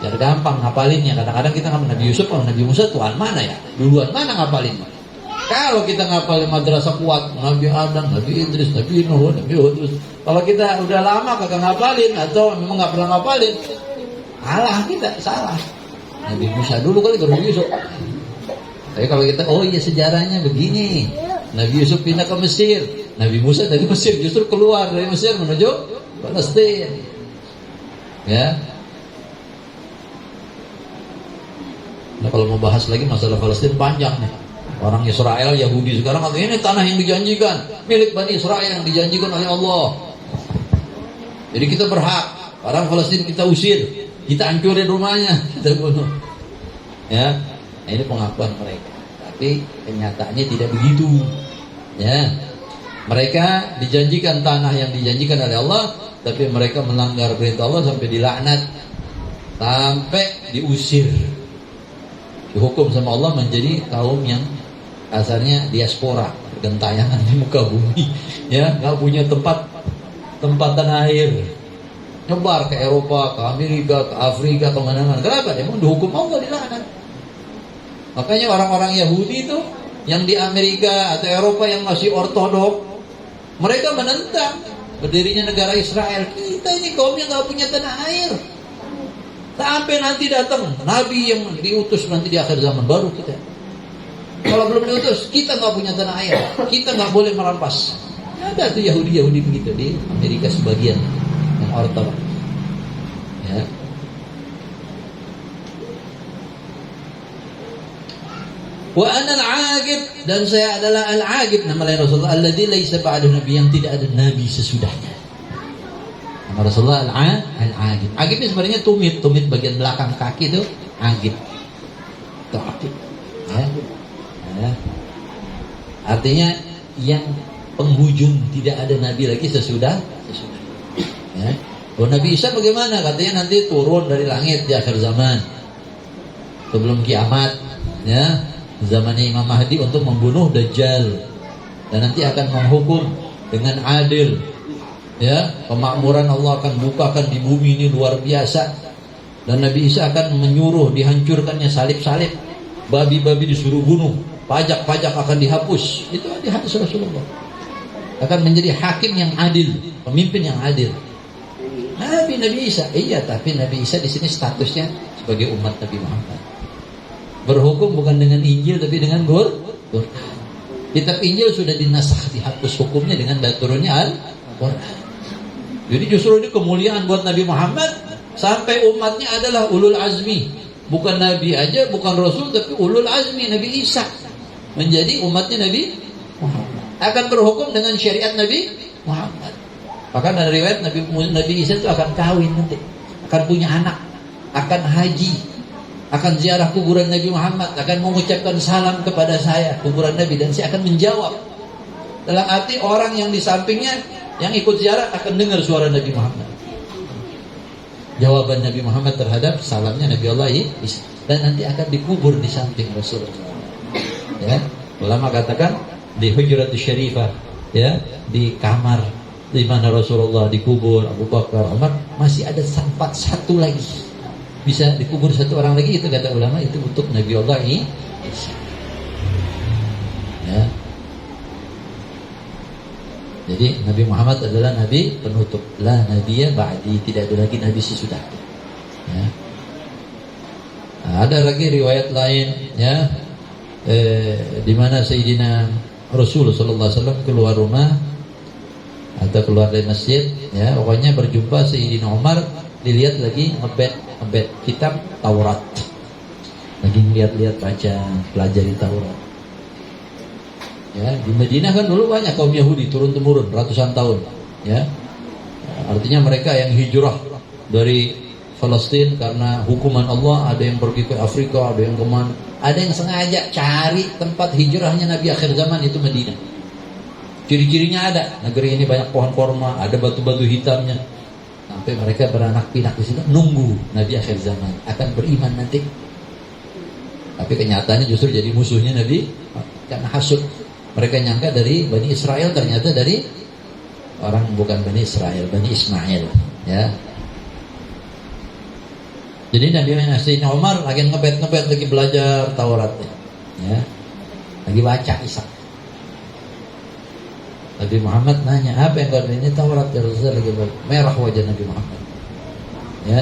biar gampang ngapalinnya. Kadang-kadang kita ngapalin Nabi Yusuf sama Nabi Musa, Tuhan mana ya? Duluan mana ngapalin? Kalau kita ngapalin madrasah kuat, Nabi Adam, Nabi Idris, Nabi Nuh, Nabi Hud. Kalau kita udah lama kagak ngapalin atau memang nggak pernah ngapalin, salah kita, salah. Nabi Musa dulu kali ke Nabi Yusuf. Tapi kalau kita, oh iya sejarahnya begini. Nabi Yusuf pindah ke Mesir, Nabi Musa dari Mesir justru keluar dari Mesir menuju Palestina. Ya. Nah, kalau mau bahas lagi masalah Palestina panjang nih. Orang Israel, Yahudi sekarang katanya ini tanah yang dijanjikan, milik Bani Israel yang dijanjikan oleh Allah. Jadi kita berhak. Orang Palestina kita usir, kita hancurin rumahnya, kita bunuh. Ya, nah, ini pengakuan mereka. Tapi kenyataannya tidak begitu. Ya, mereka dijanjikan tanah yang dijanjikan oleh Allah, tapi mereka melanggar perintah Allah sampai dilaknat, sampai diusir, dihukum sama Allah menjadi kaum yang asalnya diaspora, gentayangan di muka bumi, ya, nggak punya tempat tanah air, nyebar ke Eropa, ke Amerika, ke Afrika, ke mana-mana. Kenapa? Emang dihukum Allah, dilaknat. Makanya orang-orang Yahudi itu yang di Amerika atau Eropa yang masih ortodok, mereka menentang berdirinya negara Israel. Kita ini kaumnya nggak punya tanah air. Sampai nanti datang Nabi yang diutus nanti di akhir zaman baru kita. Kalau belum diutus, kita nggak punya tanah air, kita nggak boleh merampas. Ada tuh Yahudi begitu di Amerika sebagian yang ortodok. Ya. Wa ana al-agib, dan saya adalah al-agib, nama lain Rasulullah, alladzi laisa ba'dahu nabi, yang tidak ada nabi sesudahnya. Nama Rasulullah al-agib. Agib ini sebenarnya tumit bagian belakang kaki itu agib. Itu agib. Ya. Ya. Artinya yang penghujung, tidak ada nabi lagi sesudah. Ya. Oh, Nabi Isa bagaimana? Katanya nanti turun dari langit di akhir zaman, sebelum kiamat. Ya. Zamannya Imam Mahdi untuk membunuh Dajjal, dan nanti akan menghukum dengan adil. Ya, kemakmuran Allah akan bukakan di bumi ini luar biasa, dan Nabi Isa akan menyuruh dihancurkannya salib-salib, babi-babi disuruh bunuh, pajak-pajak akan dihapus. Itu di hadis Rasulullah. Akan menjadi hakim yang adil, pemimpin yang adil. Nabi Isa, iya, tapi Nabi Isa di sini statusnya sebagai umat Nabi Muhammad. Berhukum bukan dengan Injil tapi dengan Quran. Kitab Injil sudah dinasakh, dihapus hukumnya dengan turunnya Al-Quran. Jadi justru ini kemuliaan buat Nabi Muhammad, sampai umatnya adalah ulul azmi. Bukan Nabi aja, bukan Rasul, tapi ulul azmi. Nabi Isa menjadi umatnya Nabi Muhammad, akan berhukum dengan syariat Nabi Muhammad. Bahkan ada riwayat Nabi Isa itu akan kawin nanti, akan punya anak, akan haji, akan ziarah kuburan Nabi Muhammad, akan mengucapkan salam kepada saya, kuburan Nabi, dan saya akan menjawab. Dalam arti orang yang di sampingnya yang ikut ziarah akan dengar suara Nabi Muhammad, jawaban Nabi Muhammad terhadap salamnya Nabi Allah Isa, dan nanti akan dikubur di samping Rasulullah. Ya, ulama katakan di Hujratus Syarifah, ya, di kamar di mana Rasulullah dikubur, Abu Bakar, Umar, masih ada tempat satu lagi, bisa dikubur satu orang lagi. Itu kata ulama, itu untuk Nabi Allah Isa. Ya. Jadi Nabi Muhammad adalah Nabi penutup. La nabiyya ba'di, tidak ada lagi Nabi sesudahnya. Ya. Nah, ada lagi riwayat lain, ya, di mana Sayyidina Rasulullah SAW keluar rumah atau keluar dari masjid, ya, pokoknya berjumpa Sayyidina Umar, dilihat lagi ngebet kitab Taurat, lagi lihat-lihat, baca, pelajari Taurat. Ya, di Madinah kan dulu banyak kaum Yahudi turun-temurun ratusan tahun, ya. Artinya mereka yang hijrah dari Palestina karena hukuman Allah, ada yang pergi ke Afrika, ada yang kemana, ada yang sengaja cari tempat hijrahnya Nabi akhir zaman, itu Madinah. Ciri-cirinya ada, negeri ini banyak pohon korma, ada batu-batu hitamnya, sampai mereka beranak pinak di situ, nunggu Nabi akhir zaman akan beriman nanti. Tapi kenyataannya justru jadi musuhnya Nabi, karena hasud. Mereka nyangka dari Bani Israel, ternyata dari orang bukan Bani Israel, Bani Ismail. Ya. Jadi Nabi Sayyidina Umar lagi ngebet lagi belajar Taurat, ya, lagi baca Isa. Nabi Muhammad nanya, apa yang kau ini? Taurat ya Rasulullah. Lagi merah wajah Nabi Muhammad, ya.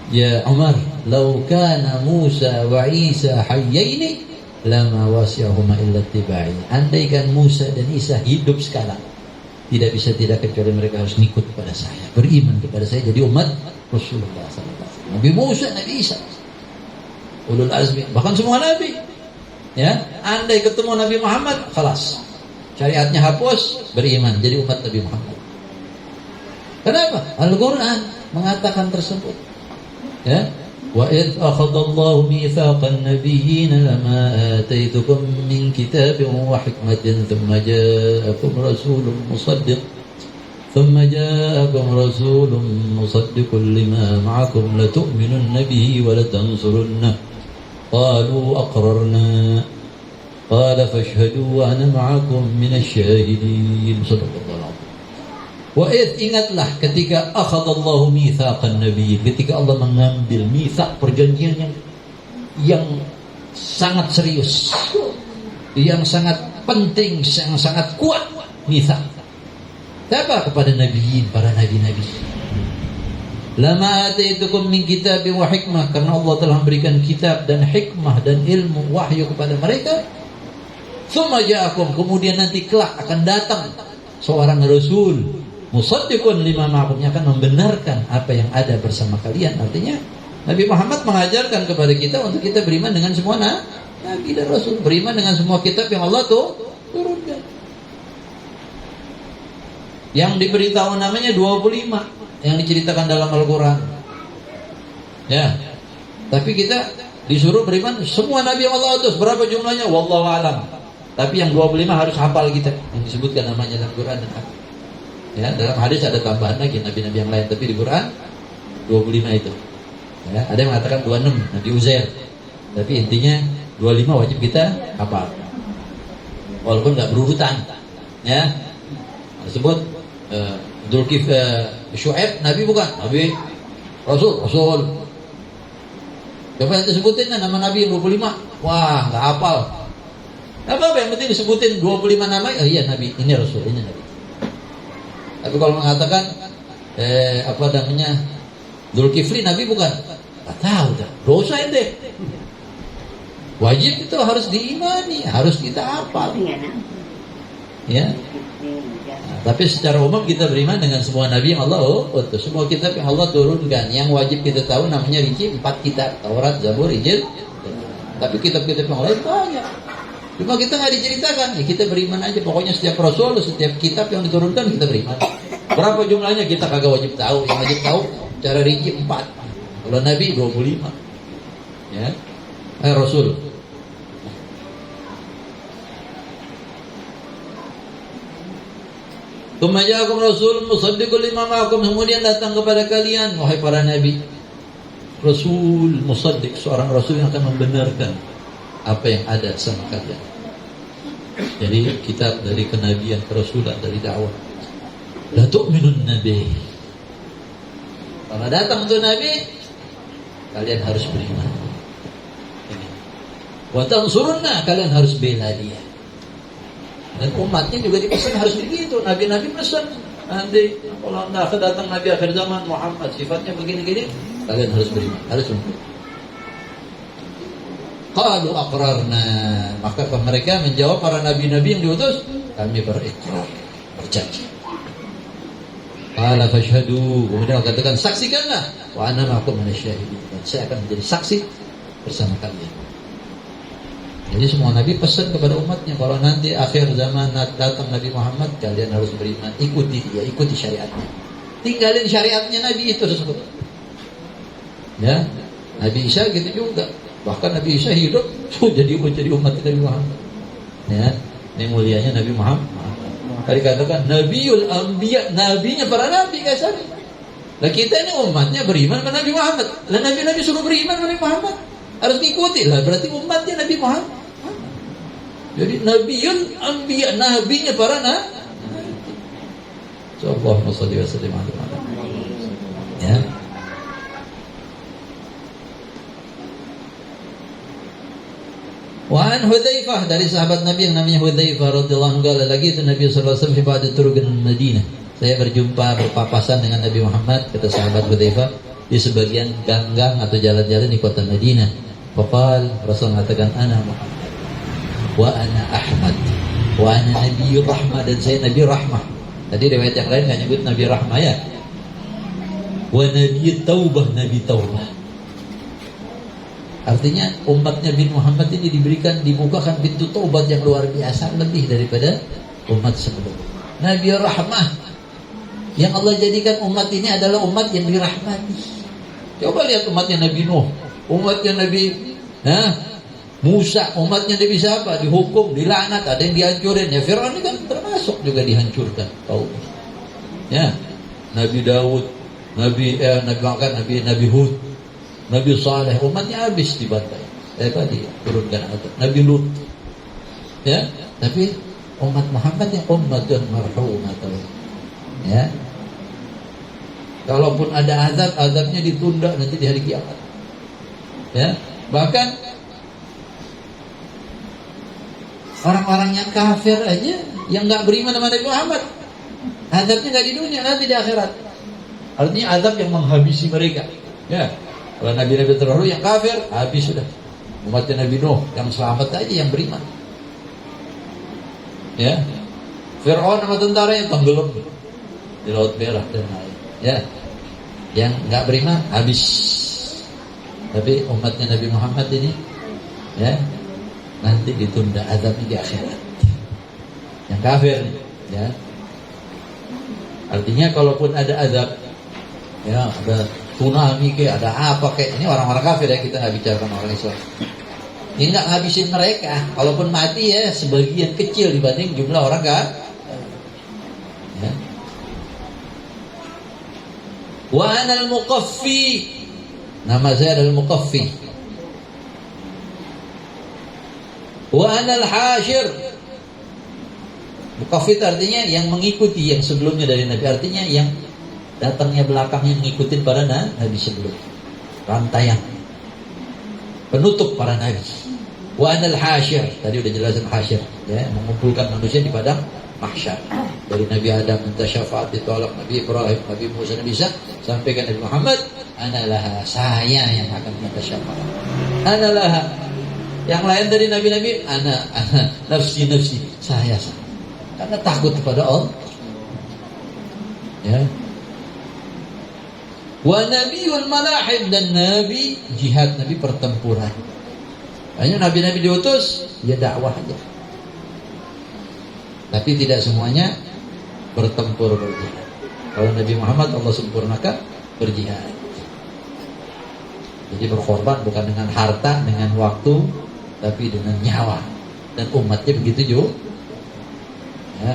Ya Umar, "Lau kana Musa wa Isa hayyaini lama wasiyahuma illa tibai." Andaikan Musa dan Isa hidup sekarang, tidak bisa tidak kecuali mereka harus ngikut kepada saya, beriman kepada saya, jadi umat Rasulullah SAW. Nabi Musa, Nabi Isa, ulul azmi, bahkan semua nabi. Ya, andai ketemu Nabi Muhammad, khalas, syariatnya hapus, beriman, jadi umat Nabi Muhammad. Kenapa? Al-Quran mengatakan tersebut. Ya, wa idh akhadallahu mitsaqan nabiyyin lama ataitukum min kitabin wa hikmatin thumma ja'akum rasulun musaddiqun lima ma'akum latu'minunna bihi wa latansurunna qalu aqrarna qala fashhadu wa ana ma'akum minasy syahidin. Subhanallah. Wa id, ingatlah ketika akhadallahu mitsaqan nabiy, ketika Allah mengambil mitsak, perjanjian yang sangat serius, yang sangat penting, yang sangat kuat, mitsak. Siapa? Kepada nabiyin, para nabi-nabi. Lama ataitukum min kitabin wa hikmah, karena Allah telah memberikan kitab dan hikmah dan ilmu wahyu kepada mereka. Tsumma ja'akum, kemudian nanti kelak akan datang seorang rasul musaddiqun lima ma'akum, yang akan membenarkan apa yang ada bersama kalian. Artinya Nabi Muhammad mengajarkan kepada kita untuk kita beriman dengan semua nabi dan rasul, beriman dengan semua kitab yang Allah turunkan. Yang diberitahu namanya 25 yang diceritakan dalam Al-Quran. Ya. Tapi kita disuruh beriman semua nabi yang Allah utus. Berapa jumlahnya? Wallahu a'lam. Tapi yang 25 harus hafal kita, yang disebutkan namanya dalam Quran dan hadis. Ya, dalam hadis ada tambahan lagi nabi-nabi yang lain, tapi di Quran 25 itu. Ya, ada yang mengatakan 26 Nabi Uzair. Tapi intinya 25 wajib kita hafal. Walaupun enggak berurutan. Ya. Disebut Syuaib nabi bukan? Nabi, Rasul. Coba nanti sebutin nama nabi 25. Wah, enggak hafal. Apa yang penting disebutin 25 nama? Oh iya nabi, ini Rasul, ini nabi. Tapi kalau mengatakan apa namanya Dzulkifli nabi bukan, nggak tahu dah, dosa ente. Wajib itu harus diimani, harus kita hafal. Ya. Nah, tapi secara umum kita beriman dengan semua nabi yang Allah utus, semua kitab yang Allah turunkan. Yang wajib kita tahu namanya rinci 4 kitab, Taurat, Zabur, Injil. Tapi kitab-kitab yang lain banyak. Cuma kita nggak diceritakan, ya kita beriman aja. Pokoknya setiap rasul, setiap kitab yang diturunkan kita beriman. Berapa jumlahnya kita kagak wajib tahu. Yang wajib tahu cara rinci 4. Kalau nabi 25. Ya, rasul. Kemudian rasul musaddiqul lima ma'akum, kemudian datang kepada kalian wahai para nabi rasul musaddiq, seorang rasul yang akan membenarkan apa yang ada sama kalian. Jadi kitab dari kenabian, kerasulan, dari dakwah. La tu'minun nabi. Kalau datang untuk nabi, kalian harus beriman. Wa tansurunna, kalian harus bela dia. Dan umatnya juga dipesan harus begitu. Nabi-nabi pesan, nanti kalau datang nabi akhir zaman Muhammad sifatnya begini-gini, kalian harus beriman, harus beriman. Qalu aqrarna, maka mereka menjawab, para nabi-nabi yang diutus, kami berikrar, berjanji. Qala fashhadu, kemudian katakan saksikanlah, wa ana ma'akum minasyahidin, dan saya akan menjadi saksi bersama kalian. Jadi semua nabi pesan kepada umatnya, kalau nanti akhir zaman datang Nabi Muhammad, kalian harus beriman, ikuti dia, ikuti syariatnya, tinggalin syariatnya nabi itu tersebut. Ya, Nabi Isa gitu juga. Bahkan Nabi Isa hidup jadi umat Nabi Muhammad. Ya, ini mulianya Nabi Muhammad. Tadi katakan Nabiul Anbiya, nabinya para nabi kasar. Lah kita ini umatnya beriman kepada Nabi Muhammad. Lah nabi-nabi suruh beriman kepada Nabi Muhammad, harus ikuti lah, berarti umatnya Nabi Muhammad. Jadi Nabiul Anbiya, nabinya para nabi. Allahumma shalli wa sallim ala Ya. Wa an Hudzaifah, dari sahabat Nabi yang namanya Hudzaifah radhiyallahu anhu, lagi itu Nabi sallallahu alaihi wasallam pada turun Madinah. Saya berjumpa berpapasan dengan Nabi Muhammad, kata sahabat Hudzaifah, di sebagian gang-gang atau jalan-jalan di kota Madinah. Faqal, Rasul mengatakan, ana Muhammad wa ana Ahmad wa ana Nabi Rahmah, dan saya Nabi Rahmah. Tadi riwayat yang lain enggak nyebut Nabi Rahmah ya. Wa Nabi Taubah, Nabi Taubah. Artinya umatnya Nabi Muhammad ini dibukakan pintu taubat yang luar biasa, lebih daripada umat sebelumnya. Nabi Rahmah, yang Allah jadikan umat ini adalah umat yang dirahmati. Coba lihat umatnya Nabi Nuh, umatnya Nabi Musa, umatnya Nabi siapa? Dihukum, dilaknat, ada yang dihancurin. Ya Fir'aun ini kan termasuk juga dihancurkan. Tahu? Ya, Nabi Daud, Nabi Hud, Nabi Saleh, umatnya habis dibantai. Tadi turunkan azab. Nabi Lut. Ya, tapi umat Muhammad yang ummatun marhumatun. Ya. Kalaupun ada azab, azabnya ditunda nanti di hari kiamat. Ya, bahkan orang-orang yang kafir aja, yang enggak beriman sama Nabi Muhammad, azabnya enggak di dunia, nanti di akhirat. Artinya azab yang menghabisi mereka. Ya. Kalau Nabi-Nabi terdahulu yang kafir, habis sudah. Umatnya Nabi Nuh, yang selamat aja yang beriman. Ya. Fir'aun sama tentaranya tenggelam di Laut Merah dan lain. Ya. Yang enggak beriman, habis. Tapi umatnya Nabi Muhammad ini, ya, nanti ditunda azabnya di akhirat. Yang kafir, ya. Artinya kalaupun ada azab, ya, ada tsunami kayak, ada apa kayak, ini orang-orang kafir ya, kita nggak bicarakan orang Islam. Ini nggak ngabisin mereka, kalaupun mati ya sebagian kecil dibanding jumlah orang kan. Ya. Wa ana al-muqaffi, nama saya adalah Muqaffi. Wa ana al-hashir. Muqaffi artinya yang mengikuti yang sebelumnya dari Nabi, artinya yang datangnya belakangnya mengikuti para nabi sebelum, rantaian penutup para nabi. Wa anal hasyir, tadi udah jelasin hasyir, ya, mengumpulkan manusia di padang mahsyar, dari Nabi Adam minta syafaat ditolak, Nabi Ibrahim, Nabi Musa, Nabi Isa, sampai ke Nabi Muhammad, analah, saya yang akan minta syafaat, analah. Yang lain dari nabi-nabi, ana nafsi, saya, karena takut kepada Allah. Ya. Wa nabiyul malahib, dan nabi jihad, nabi pertempuran. Hanya nabi-nabi diutus ya dakwah aja. Tapi tidak semuanya bertempur berjihad. Kalau Nabi Muhammad Allah sempurnakan berjihad. Jadi berkorban bukan dengan harta, dengan waktu, tapi dengan nyawa. Dan umatnya begitu juga. Ya.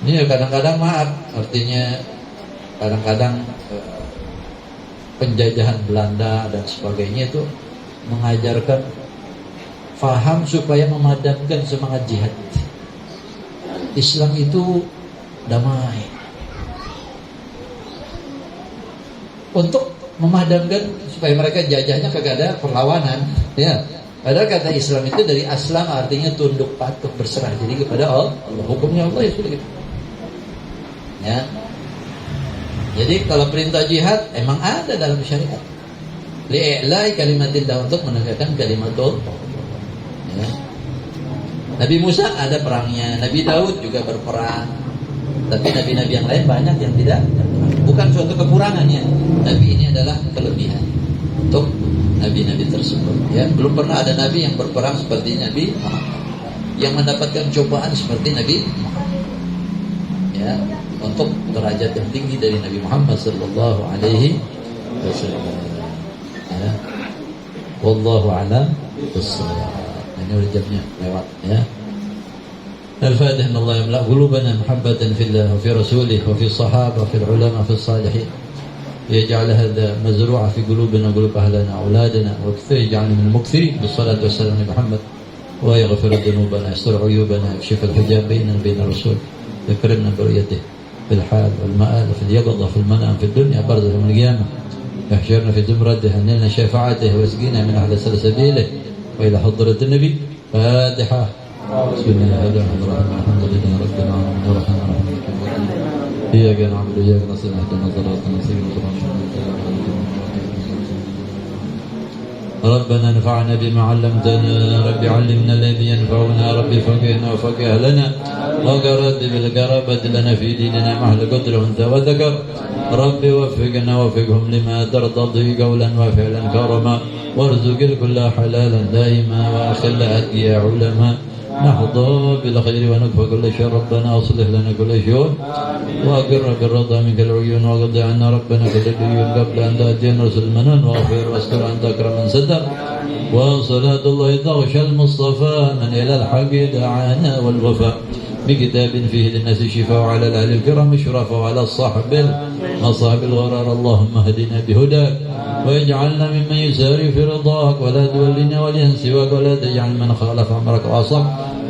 Ini kadang-kadang maaf, artinya kadang-kadang penjajahan Belanda dan sebagainya itu mengajarkan faham supaya memadamkan semangat jihad. Islam itu damai. Untuk memadamkan supaya mereka jajahnya kagak ada perlawanan, ya. Padahal kata Islam itu dari aslam, artinya tunduk patuh berserah diri kepada Allah. Hukumnya Allah ya sudah gitu. Ya. Jadi kalau perintah jihad emang ada dalam syariat. Li'ilai kalimatillah, untuk menegakkan kalimatul. Ya. Nabi Musa ada perangnya, Nabi Daud juga berperang. Tapi nabi-nabi yang lain banyak yang tidak berperang. Bukan suatu kekurangannya, tapi ini adalah kelebihan untuk nabi-nabi tersebut. Ya, belum pernah ada nabi yang berperang seperti Nabi Muhammad, yang mendapatkan cobaan seperti Nabi Muhammad. Ya, untuk derajat yang tinggi dari Nabi Muhammad sallallahu alaihi wasallam. Ya. Wallahu a'lam bissawab. Ini udah jamnya lewat, ya. Al-Fatihah. Allah yamla qulubana muhabbatan fillah wa fi rasulih wa fi sahabah wa fi ulama wa fi salihin. يجعل هذا مزروعا في قلوبنا وقلوب أهلنا وأولادنا واكثر يجعلنا من المكثرين بالصلاة والسلام على محمد ويغفر ذنوبنا يستر عيوبنا يكشف الحجاب بيننا وبين الرسول يكرمنا برؤيته في الحال والمآل، في اليقظة في المنام، في الدنيا برزخ يوم القيامة، يحشرنا في زمرته، هنلنا شفاعته واسقينا من أحد سلسبيله وإلى حضرة النبي. فاتحة. بسم الله الرحمن الرحيم. الحمد لله رب العالمين الرحمن الرحيم إياك نعبد وإياك نستعين اهدنا الصراط المستقيم ربنا انفعنا بما علمتنا، رب علمنا الذي ينفعنا، رب فقهنا وفقه أهلنا، وقرد بالقرابة لنا في ديننا محل قدر أنثى وذكر، رب وفقنا وفقهم لما ترتضي قولا وفعلا كرما، وارزق الكل حلالا دائما وأخل يا علماء، نحظى بالخير ونكفى كل شر، ربنا أصلح لنا كل شيء وأقر بالرضا منك العيون، وقضي عنا ربنا كل الديون قبل أن تأتينا رسل المنن، واغفر واستر أنت أكرم من ستر، وصلاة الله تغشى المصطفى من إلى الحق دعانا والوفاء، بكتاب فيه للناس شفاء، وعلى الأهل الكرام الشرفاء، وعلى الصحب وصحب الغرار، اللهم اهدنا بهداك واجعلنا ممن يساري في رضاك، ولا تولنا وليا سواك، ولا تجعل من خالف أمرك وعصى.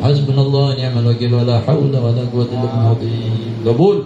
حسبنا الله ونعم الوكيل، ولا حول ولا قوة إلا بالله. قبول.